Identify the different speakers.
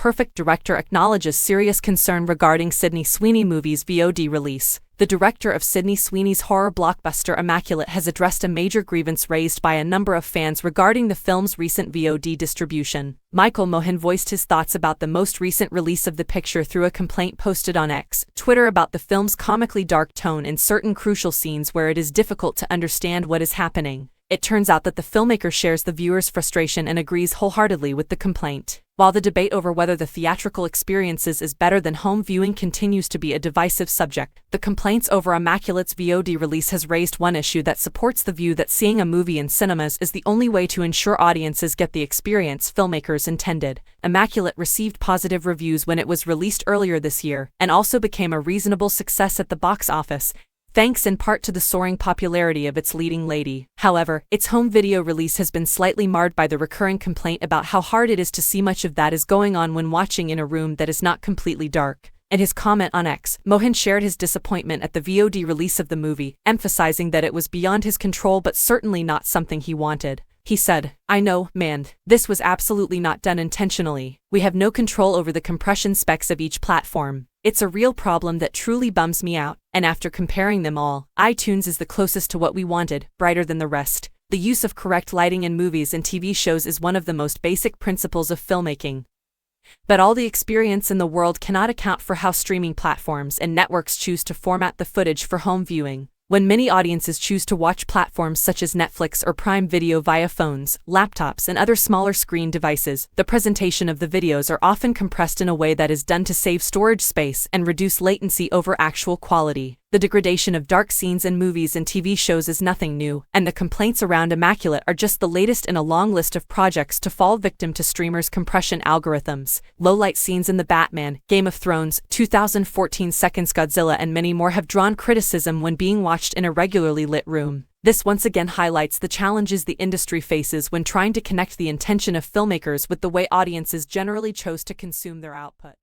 Speaker 1: Perfect director acknowledges serious concern regarding Sydney Sweeney movie's VOD release. The director of Sydney Sweeney's horror blockbuster Immaculate has addressed a major grievance raised by a number of fans regarding the film's recent VOD distribution. Michael Mohan voiced his thoughts about the most recent release of the picture through a complaint posted on X, Twitter about the film's comically dark tone in certain crucial scenes where it is difficult to understand what is happening. It turns out that the filmmaker shares the viewer's frustration and agrees wholeheartedly with the complaint. While the debate over whether the theatrical experiences is better than home viewing continues to be a divisive subject, the complaints over Immaculate's VOD release has raised one issue that supports the view that seeing a movie in cinemas is the only way to ensure audiences get the experience filmmakers intended. Immaculate received positive reviews when it was released earlier this year, and also became a reasonable success at the box office, thanks in part to the soaring popularity of its leading lady. However, its home video release has been slightly marred by the recurring complaint about how hard it is to see much of that is going on when watching in a room that is not completely dark. In his comment on X, Mohan shared his disappointment at the VOD release of the movie, emphasizing that it was beyond his control but certainly not something he wanted. He said, "I know, man, this was absolutely not done intentionally. We have no control over the compression specs of each platform. It's a real problem that truly bums me out, and after comparing them all, iTunes is the closest to what we wanted, brighter than the rest. The use of correct lighting in movies and TV shows is one of the most basic principles of filmmaking. But all the experience in the world cannot account for how streaming platforms and networks choose to format the footage for home viewing. When many audiences choose to watch platforms such as Netflix or Prime Video via phones, laptops, and other smaller screen devices, the presentation of the videos are often compressed in a way that is done to save storage space and reduce latency over actual quality. The degradation of dark scenes in movies and TV shows is nothing new, and the complaints around Immaculate are just the latest in a long list of projects to fall victim to streamers' compression algorithms. Low-light scenes in The Batman, Game of Thrones, 2014 Seconds Godzilla and many more have drawn criticism when being watched in a regularly lit room. This once again highlights the challenges the industry faces when trying to connect the intention of filmmakers with the way audiences generally chose to consume their output.